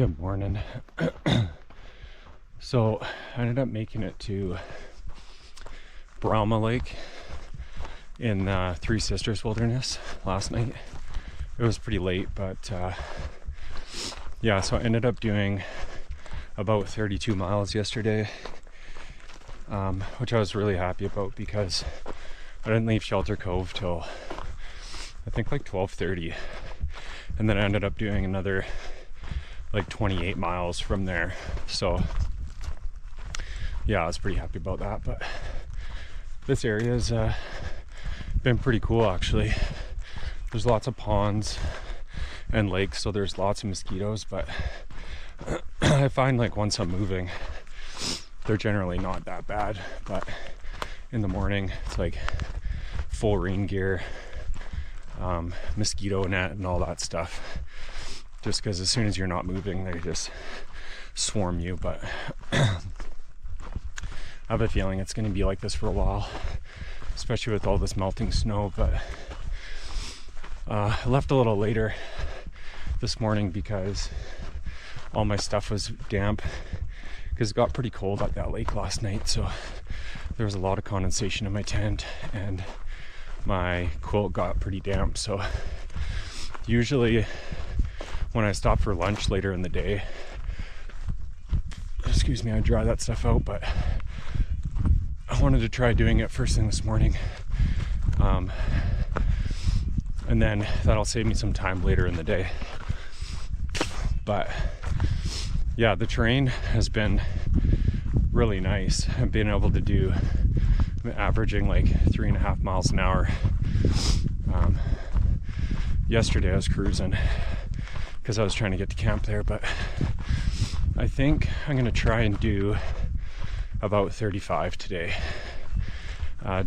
Good morning. So I ended up making it to Brahma Lake in Three Sisters Wilderness last night. It was pretty late, but yeah, so I ended up doing about 32 miles yesterday, which I was really happy about because I didn't leave Shelter Cove till I think like 12:30, and then I ended up doing another like 28 miles from there. So yeah, I was pretty happy about that. But this area has been pretty cool actually. There's lots of ponds and lakes, so there's lots of mosquitoes, but I find like once I'm moving, they're generally not that bad. But in the morning, it's like full rain gear, mosquito net and all that stuff, just because as soon as you're not moving, they just swarm you. But I have a feeling it's going to be like this for a while, especially with all this melting snow. But I left a little later this morning because all my stuff was damp, because it got pretty cold at that lake last night. So there was a lot of condensation in my tent and my quilt got pretty damp. So usually when I stop for lunch later in the day, excuse me, I dry that stuff out, but I wanted to try doing it first thing this morning, and then that'll save me some time later in the day. But yeah, the terrain has been really nice. I've been able to do, I'm averaging like 3.5 miles an hour. Yesterday I was cruising because I was trying to get to camp there, but I think I'm gonna try and do about 35 today.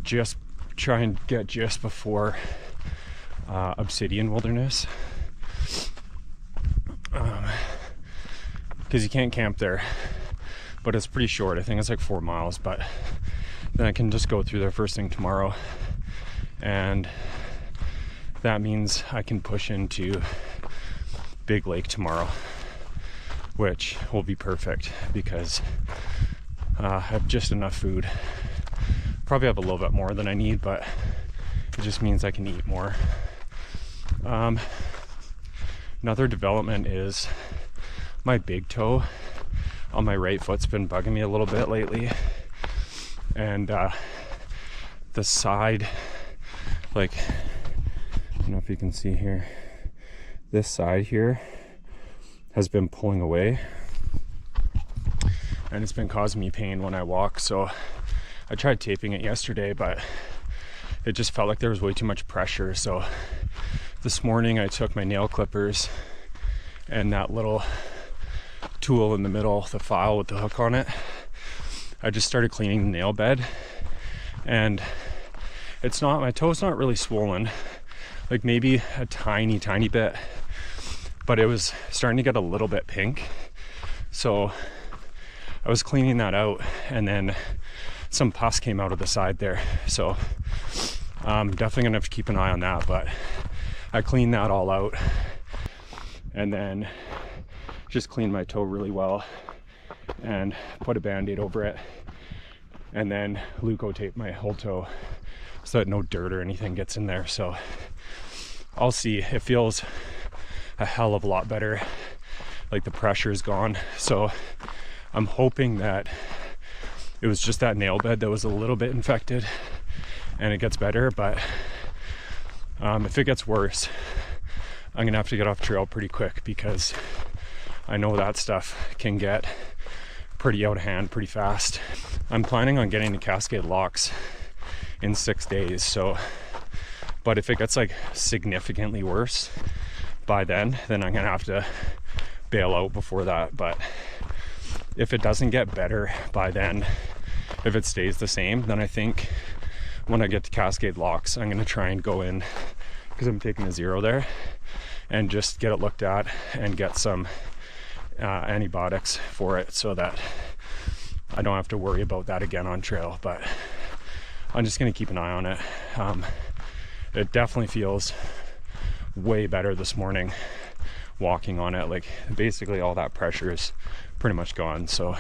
Just try and get just before Obsidian Wilderness, because you can't camp there, but it's pretty short. I think it's like 4 miles, but then I can just go through there first thing tomorrow, and that means I can push into Big Lake tomorrow, which will be perfect because I have just enough food. Probably have a little bit more than I need, but it just means I can eat more. Another development is my big toe on my right foot's been bugging me a little bit lately, and the side, like, I don't know if you can see here, this side here has been pulling away and it's been causing me pain when I walk. So I tried taping it yesterday, but it just felt like there was way too much pressure. So this morning I took my nail clippers and that little tool in the middle, the file with the hook on it, I just started cleaning the nail bed, and it's not, my toe's not really swollen, like maybe a tiny bit, but it was starting to get a little bit pink. So I was cleaning that out, and then some pus came out of the side there. So I'm definitely gonna have to keep an eye on that. But I cleaned that all out, and then just cleaned my toe really well and put a band-aid over it, and then leukotape my whole toe so that no dirt or anything gets in there. So I'll see. It feels a hell of a lot better, like the pressure is gone. So I'm hoping that it was just that nail bed that was a little bit infected and it gets better. But if it gets worse, I'm gonna have to get off trail pretty quick, because I know that stuff can get pretty out of hand pretty fast. I'm planning on getting to Cascade Locks in 6 days. So, but if it gets like significantly worse by then I'm gonna have to bail out before that. But if it doesn't get better by then, if it stays the same, then I think when I get to Cascade Locks, I'm gonna try and go in, because I'm taking a zero there, and just get it looked at and get some antibiotics for it, so that I don't have to worry about that again on trail. But I'm just gonna keep an eye on it. It definitely feels way better this morning walking on it. Like basically all that pressure is pretty much gone. So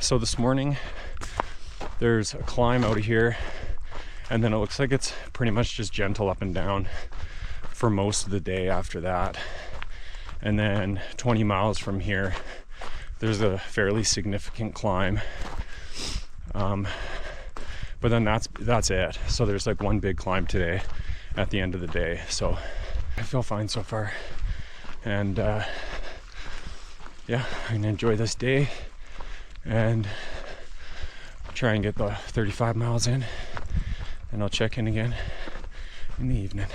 so this morning there's a climb out of here, and then it looks like it's pretty much just gentle up and down for most of the day after that. And then 20 miles from here there's a fairly significant climb, but then that's it. So there's like one big climb today at the end of the day. So I feel fine so far, and yeah, I'm gonna enjoy this day and try and get the 35 miles in, and I'll check in again in the evening.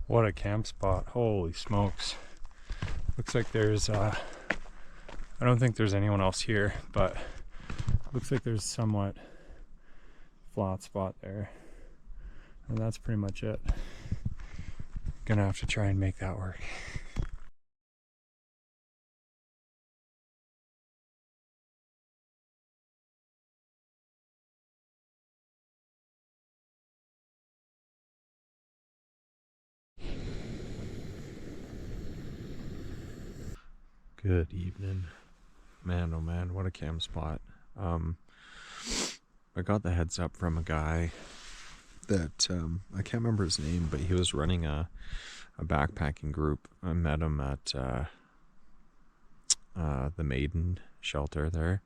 What a camp spot. Holy smokes. Looks like there's I don't think there's anyone else here, but looks like there's somewhat flat spot there, and that's pretty much it. Gonna have to try and make that work. Good evening. Man, oh man, what a camp spot. I got the heads up from a guy that I can't remember his name, but he was running a backpacking group. I met him at the maiden shelter there.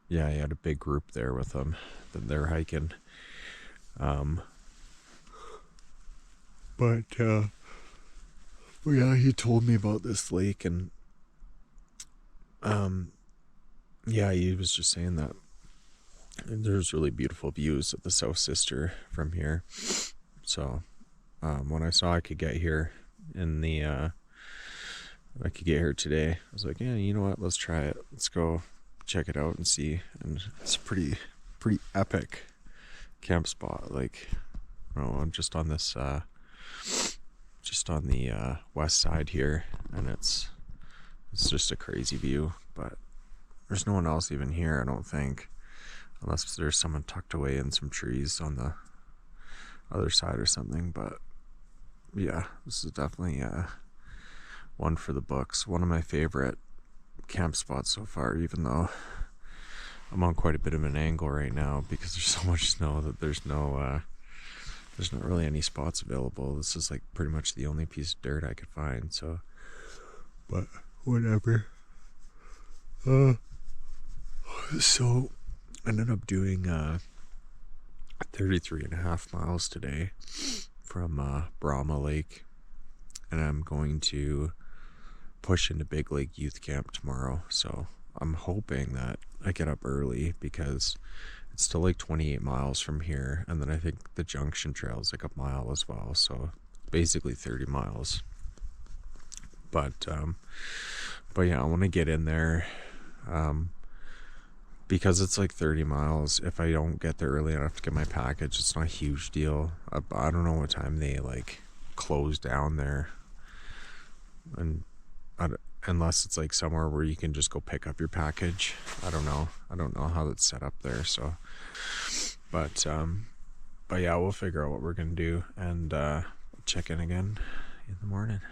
Yeah, he had a big group there with him that they're hiking. But yeah, he told me about this lake, and yeah, he was just saying that there's really beautiful views of the South Sister from here. So when I saw I could get here today, I was like, yeah, you know what, let's try it. Let's go check it out and see. And it's a pretty epic camp spot. Like, I'm just on this on the west side here, and it's just a crazy view. But there's no one else even here, I don't think, unless there's someone tucked away in some trees on the other side or something. But yeah, this is definitely one for the books. One of my favorite camp spots so far, even though I'm on quite a bit of an angle right now because there's so much snow that there's not really any spots available. This is like pretty much the only piece of dirt I could find, so, but whatever. So I ended up doing 33.5 miles today from Brahma Lake, and I'm going to push into Big Lake Youth Camp tomorrow. So I'm hoping that I get up early because it's still like 28 miles from here, and then I think the Junction Trail is like a mile as well, so basically 30 miles. But yeah, I want to get in there because it's like 30 miles. If I don't get there early enough to get my package, it's not a huge deal. I don't know what time they like close down there, and unless it's like somewhere where you can just go pick up your package. I don't know how that's set up there. So, but yeah, we'll figure out what we're gonna do, and check in again in the morning.